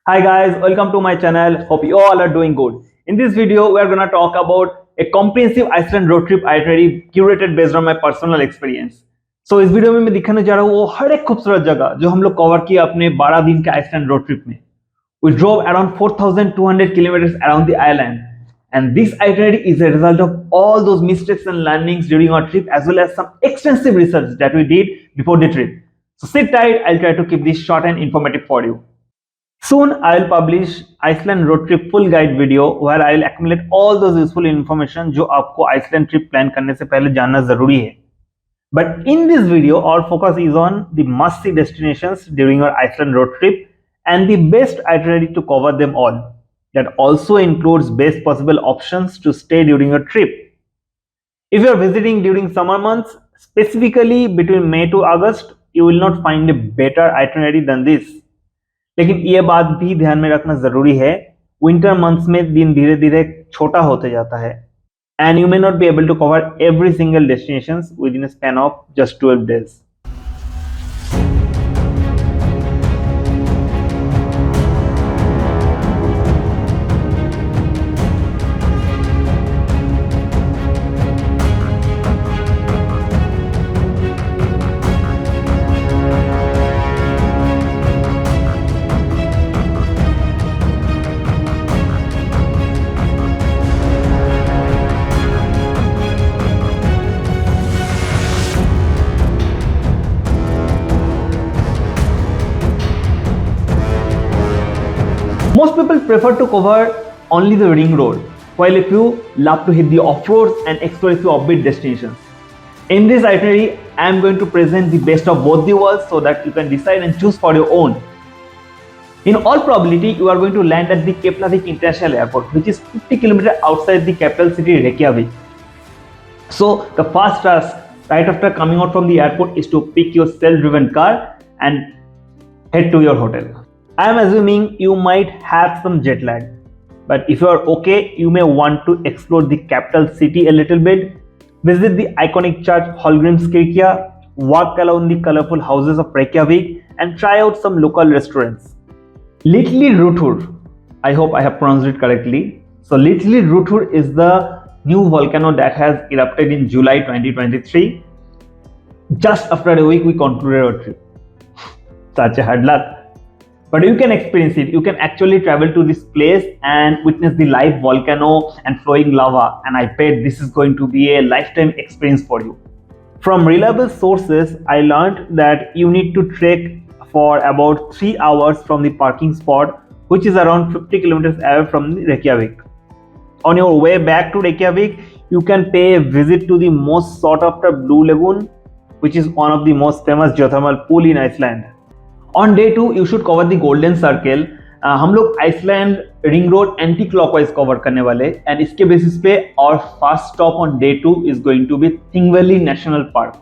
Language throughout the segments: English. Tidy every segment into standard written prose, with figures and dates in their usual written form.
Hi guys, welcome to my channel. Hope you all are doing good. In this video, we are gonna talk about a comprehensive Iceland road trip itinerary curated based on my personal experience. So इस video में मैं दिखाने जा रहा हूँ वो हर एक खूबसूरत जगह जो हम लोग कवर किए अपने 12 दिन के आइसलैंड रोड ट्रिप में. We drove around 4,200 kilometers around the island, and this itinerary is a result of all those mistakes and learnings during our trip, as well as some extensive research that we did before the trip. So sit tight. I'll try to keep this short and informative for you. Soon I will publish Iceland road trip full guide video where I will accumulate all those useful information जो आपको Iceland trip plan करने से पहले जानना जरूरी है. But in this video, our focus is on the must-see destinations during your Iceland road trip and the best itinerary to cover them all. That also includes best possible options to stay during your trip. If you are visiting during summer months, specifically between May to August, you will not find a better itinerary than this. लेकिन ये बात भी ध्यान में रखना जरूरी है, winter months में दिन धीरे धीरे छोटा होते जाता है and you may not be able to cover every single destinations within a span of just 12 days. Most people prefer to cover only the ring road, while a few love to hit the off-roads and explore a few offbeat destinations. In this itinerary, I am going to present the best of both the worlds so that you can decide and choose for your own. In all probability, you are going to land at the Keflavik International Airport, which is 50 km outside the capital city Reykjavik. So the first task right after coming out from the airport is to pick your self-driven car and head to your hotel. I am assuming you might have some jet lag, but if you are okay, you may want to explore the capital city a little bit, visit the iconic church Hallgrímskirkja, walk around the colorful houses of Reykjavik, and try out some local restaurants. Litli Rutur, I hope I have pronounced it correctly. So Litli Rutur is the new volcano that has erupted in July 2023. Just after a week, we concluded our trip. Such a hard luck. But you can experience it. You can actually travel to this place and witness the live volcano and flowing lava. And I bet this is going to be a lifetime experience for you. From reliable sources, I learned that you need to trek for about 3 hours from the parking spot, which is around 50 kilometers away from Reykjavik. On your way back to Reykjavik, you can pay a visit to the most sought after Blue Lagoon, which is one of the most famous geothermal pool in Iceland. On day 2 you should cover the golden circle. हम लोग Iceland ring road anticlockwise cover करने वाले and इसके basis पे और first stop on day 2 is going to be Thingvellir national park.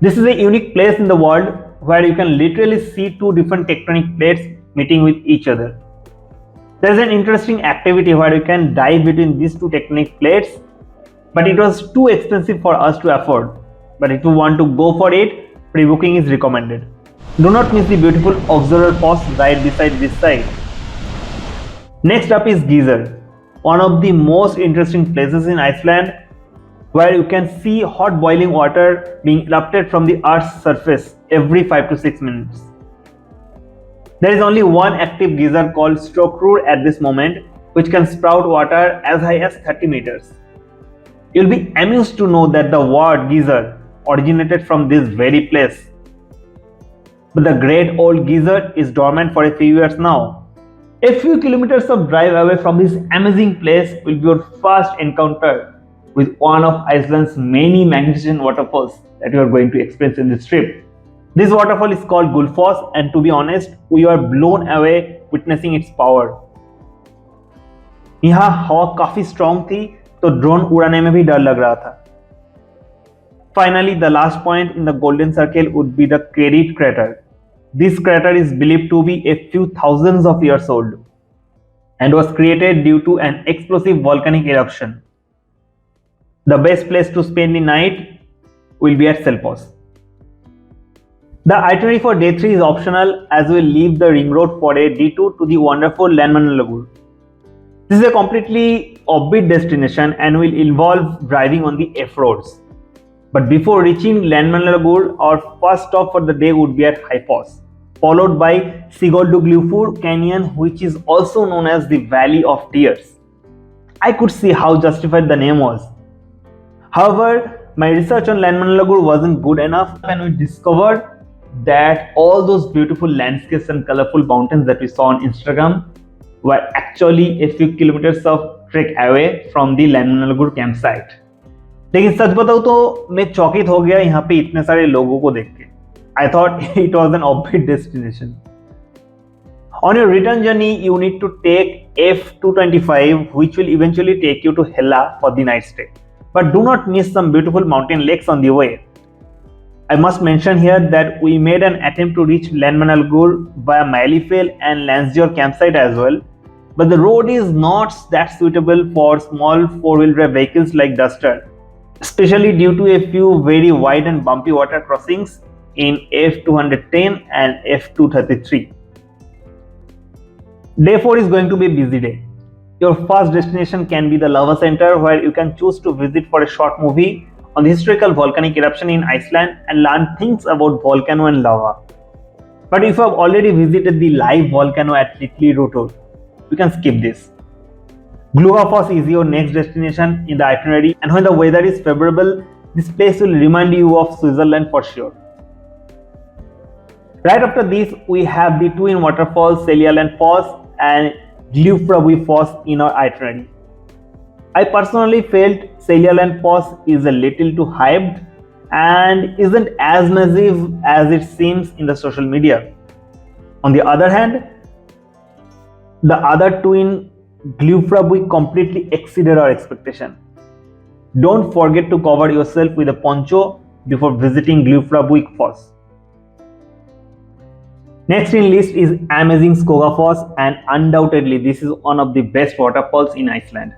This is a unique place in the world where you can literally see two different tectonic plates meeting with each other. There is an interesting activity where you can dive between these two tectonic plates, but it was too expensive for us to afford. But if you want to go for it, pre-booking is recommended. Do not miss the beautiful observer post right beside this site. Next up is Geyser, one of the most interesting places in Iceland where you can see hot boiling water being erupted from the earth's surface every 5 to 6 minutes. There is only one active geyser called Strokrur at this moment, which can sprout water as high as 30 meters. You'll be amused to know that the word geyser originated from this very place. But the great old geyser is dormant for a few years now. A few kilometers of drive away from this amazing place will be your first encounter with one of Iceland's many magnificent waterfalls that you are going to experience in this trip. This waterfall is called Gullfoss, and to be honest, we were blown away witnessing its power. यहाँ हवा काफी strong थी तो drone उड़ाने में भी डर लग रहा था. Finally, the last point in the golden circle would be the Kerit crater. This crater is believed to be a few thousands of years old and was created due to an explosive volcanic eruption. The best place to spend the night will be at Selfoss. The itinerary for day 3 is optional as we leave the ring road for a detour to the wonderful Landmannal Lagoon. This is a completely offbeat destination and will involve driving on the F roads. But before reaching Landmannal Lagoon, our first stop for the day would be at Hyphos, followed by Sigölduglufur Canyon, which is also known as the Valley of Tears. I could see how justified the name was. However, my research on Landmannal Lagoon wasn't good enough, and we discovered that all those beautiful landscapes and colorful mountains that we saw on Instagram were actually a few kilometers of trek away from the Landmannal Lagoon campsite. लेकिन सच बताऊं तो मैं चौकित हो गया यहाँ पे इतने सारे लोगों को देख के. I thought it was an offbeat destination. On your return journey, you need to take F225, which will eventually take you to Hella for the night stay. But do not miss some beautiful mountain lakes on the way. I must mention here that we made an attempt to reach Landmannal Lagoon via Maelifel and Lansdure campsite as well, but the road is not that suitable for small four-wheel drive vehicles like Duster, especially due to a few very wide and bumpy water crossings in F210 and F233. Day 4 is going to be a busy day. Your first destination can be the Lava Center, where you can choose to visit for a short movie on the historical volcanic eruption in Iceland and learn things about volcano and lava. But if you have already visited the live volcano at Litli-Rutur, you can skip this. Glugafoss is your next destination in the itinerary, and when the weather is favorable, this place will remind you of Switzerland for sure. Right after this, we have the twin waterfalls Seljaland Falls and Gljufrabuy Falls in our itinerary. I personally felt Seljaland Falls is a little too hyped and isn't as massive as it seems in the social media. On the other hand, the other twin Gljufrabuy completely exceeded our expectation. Don't forget to cover yourself with a poncho before visiting Gljufrabuy Falls. Next in list is amazing Skogafoss, and undoubtedly this is one of the best waterfalls in Iceland.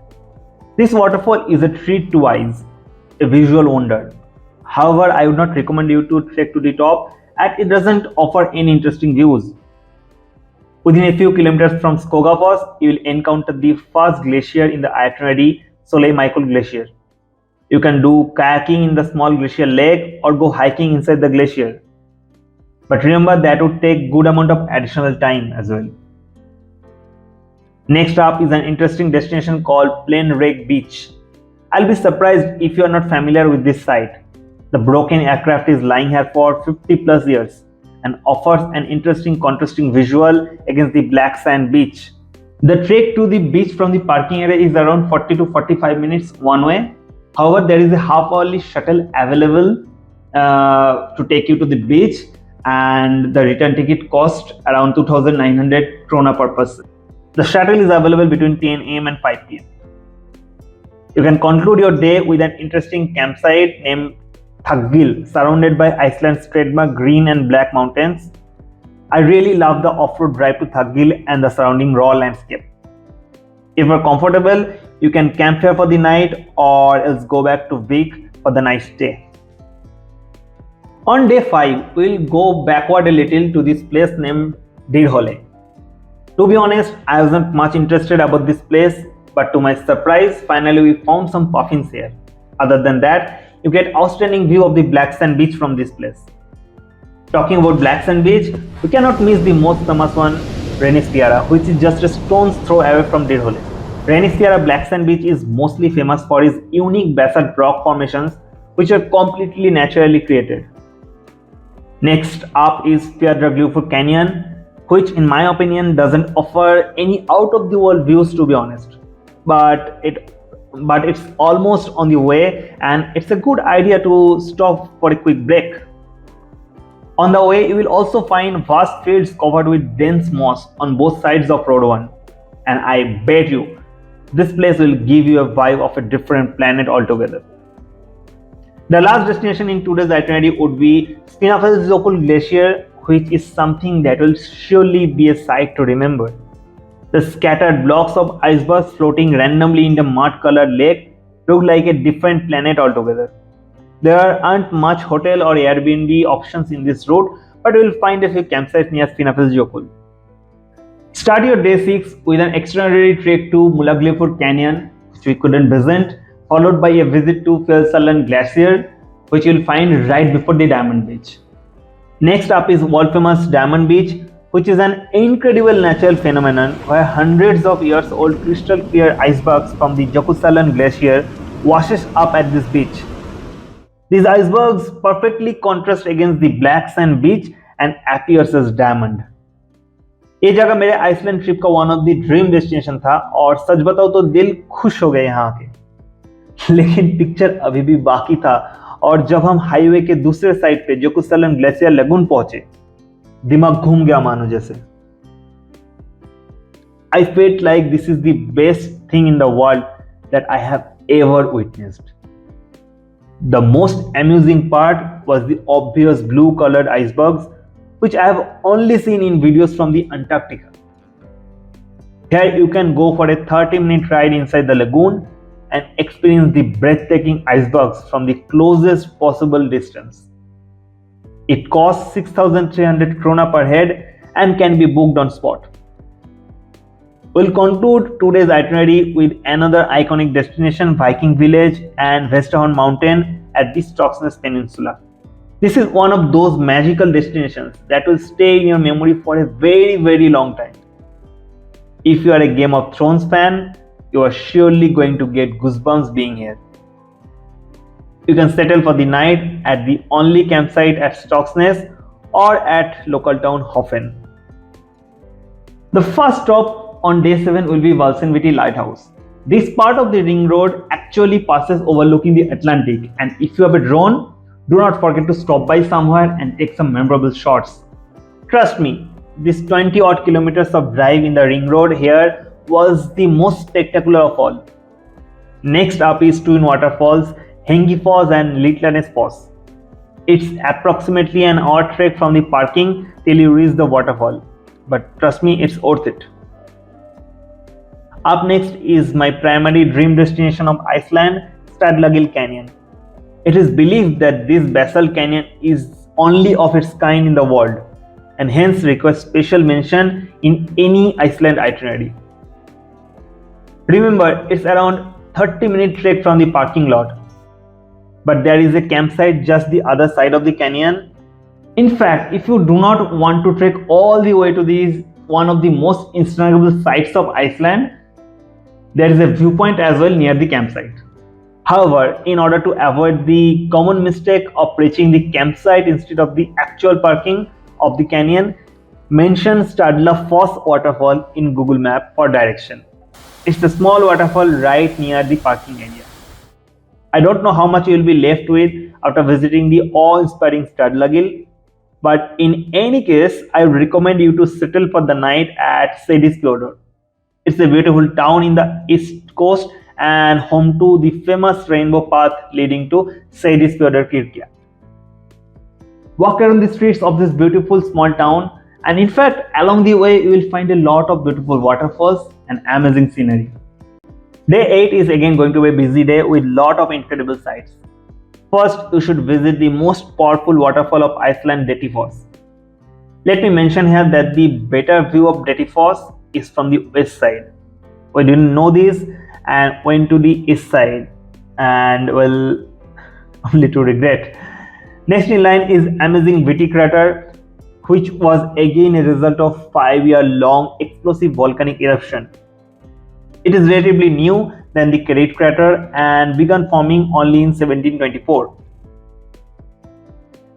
This waterfall is a treat to eyes, a visual wonder. However, I would not recommend you to trek to the top as it doesn't offer any interesting views. Within a few kilometers from Skogafoss, you will encounter the first glacier in the itinerary, Solheim Michael Glacier. You can do kayaking in the small glacier lake or go hiking inside the glacier. But remember that would take good amount of additional time as well. Next up is an interesting destination called Plain Wreck Beach. I'll be surprised if you are not familiar with this site. The broken aircraft is lying here for 50 plus years and offers an interesting contrasting visual against the black sand beach. The trek to the beach from the parking area is around 40 to 45 minutes one way. However, there is a half-hourly shuttle available to take you to the beach, and the return ticket cost around 2,900 krona per person. The shuttle is available between 10 am and 5 pm. You can conclude your day with an interesting campsite named Thaggil, surrounded by Iceland's trademark green and black mountains. I really love the off-road drive to Thaggil and the surrounding raw landscape. If you're comfortable, you can camp here for the night or else go back to Vik for the night stay. On day 5, we'll go backward a little to this place named Dyrhole. To be honest, I wasn't much interested about this place, but to my surprise, finally we found some puffins here. Other than that, you get outstanding view of the black sand beach from this place. Talking about black sand beach, we cannot miss the most famous one, Reynisfjara, which is just a stone's throw away from Dyrhole. Reynisfjara black sand beach is mostly famous for its unique basalt rock formations, which are completely naturally created. Next up is Fjarðargljúfur Canyon, which in my opinion doesn't offer any out-of-the-world views, to be honest. But it's almost on the way, and it's a good idea to stop for a quick break. On the way, you will also find vast fields covered with dense moss on both sides of Road 1. And I bet you, this place will give you a vibe of a different planet altogether. The last destination in today's itinerary would be Snæfellsjökull Glacier, which is something that will surely be a sight to remember. The scattered blocks of icebergs floating randomly in the mud-colored lake look like a different planet altogether. There aren't much hotel or Airbnb options in this route, but you will find a few campsites near Snæfellsjökull. Start your day 6 with an extraordinary trek to Mullaglipur Canyon, which we couldn't visit, followed by a visit to Fjellsallen Glacier, which you will find right before the Diamond Beach. Next up is world famous Diamond Beach, which is an incredible natural phenomenon where hundreds of years old crystal clear icebergs from the Jokusallan Glacier washes up at this beach. These icebergs perfectly contrast against the black sand beach and appears as diamond. ये जगह मेरे Iceland trip का one of the dream destination था और सच बताओ तो दिल खुश हो गया यहाँ आके। लेकिन पिक्चर अभी भी बाकी था और जब हम हाईवे के दूसरे साइड पे जोकुसलन ग्लेशियर लगून पहुंचे, दिमाग घूम गया मानो जैसे। I felt like this is the best thing in the world that I have ever witnessed. The most amusing part was the obvious blue colored icebergs, which I have only seen in videos from the Antarctica. Here you can go for a 30-minute ride inside the lagoon and experience the breathtaking icebergs from the closest possible distance. It costs 6,300 krona per head and can be booked on spot. We'll conclude today's itinerary with another iconic destination, Viking Village and Vesterhorn Mountain at the Stocksnes Peninsula. This is one of those magical destinations that will stay in your memory for a very, very long time. If you are a Game of Thrones fan, you are surely going to get goosebumps being here. You can settle for the night at the only campsite at Stocksnes or at local town Hoffen. The first stop on day 7 will be Valsenviti Lighthouse. This part of the ring road actually passes overlooking the Atlantic, and if you have a drone, do not forget to stop by somewhere and take some memorable shots. Trust me, this 20 odd kilometers of drive in the ring road here was the most spectacular of all. Next up is twin waterfalls, Hengifoss and Litlanes Foss. It's approximately an hour trek from the parking till you reach the waterfall, but trust me, it's worth it. Up next is my primary dream destination of Iceland, Stadlagil Canyon. It is believed that this basalt canyon is only of its kind in the world and hence requires special mention in any Iceland itinerary. Remember, it's around 30-minute trek from the parking lot, but there is a campsite just the other side of the canyon. In fact, if you do not want to trek all the way to this one of the most Instagrammable sites of Iceland, there is a viewpoint as well near the campsite. However, in order to avoid the common mistake of reaching the campsite instead of the actual parking of the canyon, mention Stadla Foss waterfall in Google Map for direction. It's a small waterfall right near the parking area. I don't know how much you will be left with after visiting the awe-inspiring Stadlagil, but in any case, I would recommend you to settle for the night at Seyðisfjörður. It's a beautiful town in the east coast and home to the famous rainbow path leading to Seyðisfjörður Kirkja. Walk around the streets of this beautiful small town, and in fact, along the way, you will find a lot of beautiful waterfalls and amazing scenery. Day 8 is again going to be a busy day with lot of incredible sights. First, you should visit the most powerful waterfall of Iceland, Dettifoss. Let me mention here that the better view of Dettifoss is from the west side. We didn't know this and went to the east side, and well, only to regret. Next in line is amazing Viti crater, which was again a result of 5-year-long explosive volcanic eruption. It is relatively new than the Kereit crater and began forming only in 1724.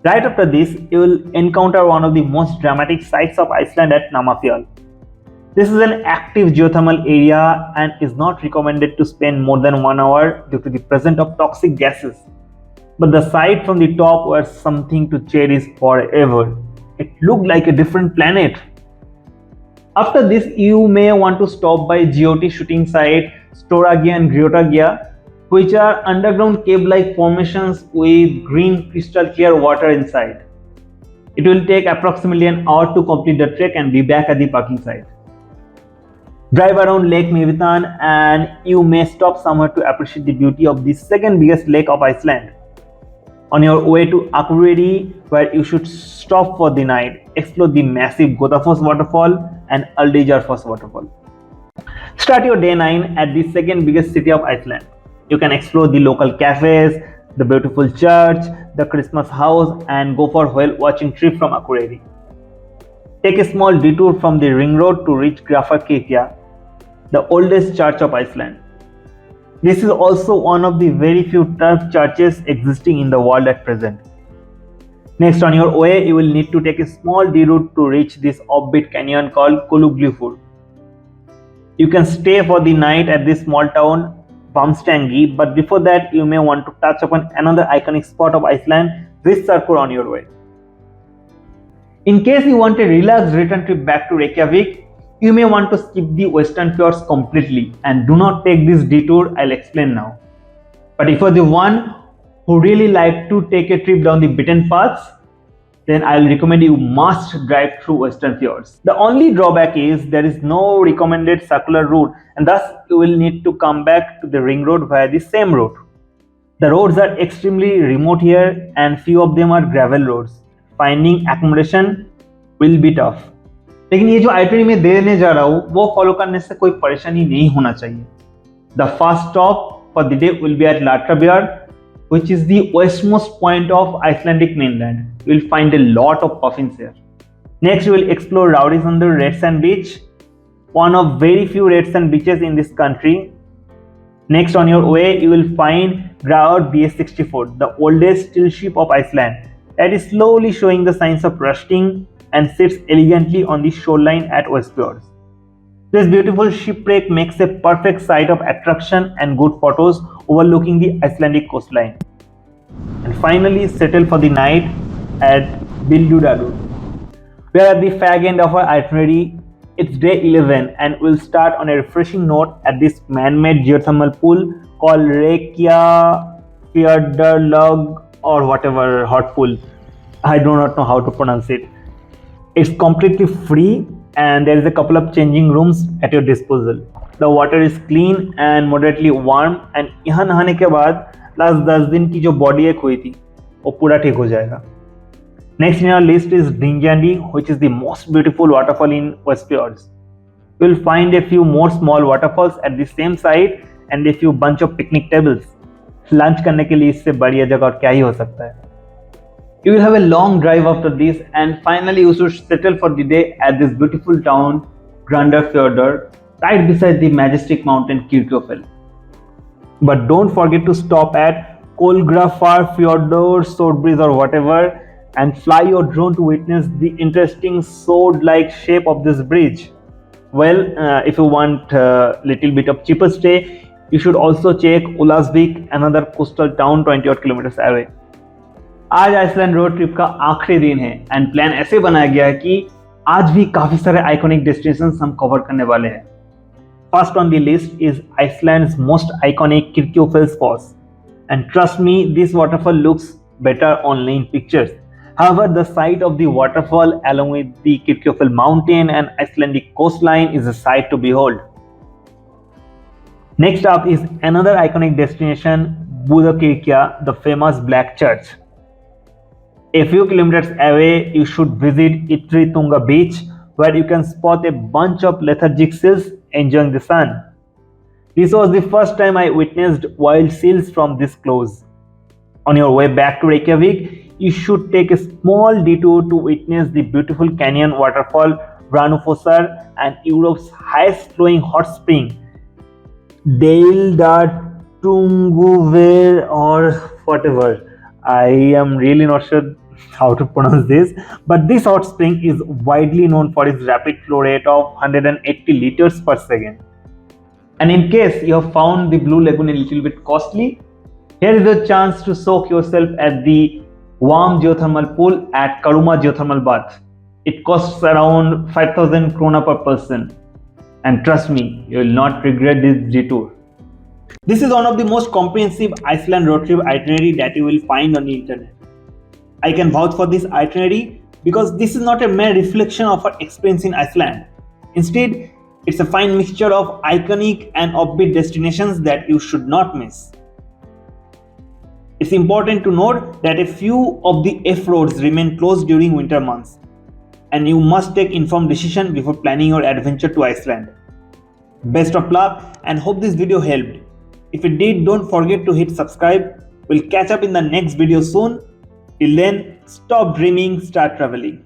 Right after this, you will encounter one of the most dramatic sights of Iceland at Namafjall. This is an active geothermal area and is not recommended to spend more than 1 hour due to the presence of toxic gases. But the sight from the top was something to cherish forever. It looked like a different planet. After this, you may want to stop by GOT shooting site Storagia and Griotagia, which are underground cave-like formations with green crystal clear water inside. It will take approximately an hour to complete the trek and be back at the parking site. Drive around Lake Mývatn and you may stop somewhere to appreciate the beauty of the second biggest lake of Iceland. On your way to Akureyri, where you should stop for the night, explore the massive Godafoss waterfall and Aldejarfoss waterfall. Start your day 9 at the second biggest city of Iceland. You can explore the local cafes, the beautiful church, the Christmas house, and go for whale watching trip from Akureyri. Take a small detour from the ring road to reach Grafakirkja, the oldest church of Iceland. This is also one of the very few turf churches existing in the world at present. Next, on your way, you will need to take a small detour to reach this offbeat canyon called Koluglufur. You can stay for the night at this small town, Bamstangi, but before that, you may want to touch upon another iconic spot of Iceland, Vistarbur, on your way. In case you want a relaxed return trip back to Reykjavik, you may want to skip the western fjords completely and do not take this detour. I'll explain now. But if you're the one who really like to take a trip down the beaten paths, then I'll recommend you must drive through western fjords. The only drawback is there is no recommended circular route, and thus you will need to come back to the ring road via the same route. The roads are extremely remote here and few of them are gravel roads. Finding accommodation will be tough. लेकिन ये जो itinerary में देने जा रहा हूँ वो follow करने से कोई परेशानी नहीं होना चाहिए. The first stop for the day will be at Latrabjar, which is the westmost point of Icelandic mainland. You will find a lot of puffins here. Next, you will explore Raurisandr Red Sand Beach, one of very few red sand beaches in this country. Next, on your way, you will find Graut BS64, the oldest steel ship of Iceland, that is slowly showing the signs of rusting and sits elegantly on the shoreline at Westfjords. This beautiful shipwreck makes a perfect site of attraction and good photos overlooking the Icelandic coastline. And finally, settle for the night at Bíldudalur. We are at the fag end of our itinerary. It's day 11 and we'll start on a refreshing note at this man-made geothermal pool called Reykjafjörður or whatever hot pool. I do not know how to pronounce it. It's completely free and there is a couple of changing rooms at your disposal. The water is clean and moderately warm and यहाँ नहाने के बाद last 10 दिन की जो body एक हुई थी वो पूरा ठीक हो जाएगा. Next in our list is Dingjandi, which is the most beautiful waterfall in Westfjords. You will find a few more small waterfalls at the same site and a few bunch of picnic tables. Lunch करने के लिए इससे बढ़िया जगह और क्या ही हो सकता है. You will have a long drive after this and finally you should settle for the day at this beautiful town Grundarfjörður, right beside the majestic mountain Kirkjufell. But don't forget to stop at Kolgrafjarfjörður Swordbridge or whatever and fly your drone to witness the interesting sword-like shape of this bridge. Well, if you want a little bit of cheaper stay, you should also check Ólafsvík, another coastal town 20 odd kilometers away. आज Iceland road trip का आखिरी दिन है and plan ऐसे बनाया गया है कि आज भी काफी सारे आइकॉनिक डेस्टिनेशंस हम कवर करने वाले हैं. First on the list is islands most iconic Kirkjufell Falls and trust me, this waterfall looks better only in pictures. However, the sight of the waterfall along with the Kirkjufell mountain and Icelandic coastline is a sight to behold. Next up is another iconic destination, Búðarkirkja, the famous Black Church. A few kilometers away, you should visit Ytri-Tunga beach, where you can spot a bunch of lethargic seals enjoying the sun. This was the first time I witnessed wild seals from this close. On your way back to Reykjavik, you should take a small detour to witness the beautiful canyon waterfall Brunnafossar and Europe's highest flowing hot spring, Deildartunguver or whatever. I am really not sure how to pronounce this, but this hot spring is widely known for its rapid flow rate of 180 liters per second. And in case you have found the Blue Lagoon a little bit costly, here is a chance to soak yourself at the warm geothermal pool at Karuma Geothermal Bath. It costs around 5,000 krona per person. And trust me, you will not regret this detour. This is one of the most comprehensive Iceland road trip itinerary that you will find on the internet. I can vouch for this itinerary because this is not a mere reflection of our experience in Iceland. Instead, it's a fine mixture of iconic and offbeat destinations that you should not miss. It's important to note that a few of the F roads remain closed during winter months, and you must take informed decision before planning your adventure to Iceland. Best of luck and hope this video helped. If it did, don't forget to hit subscribe. We'll catch up in the next video soon. Till then, stop dreaming, start traveling.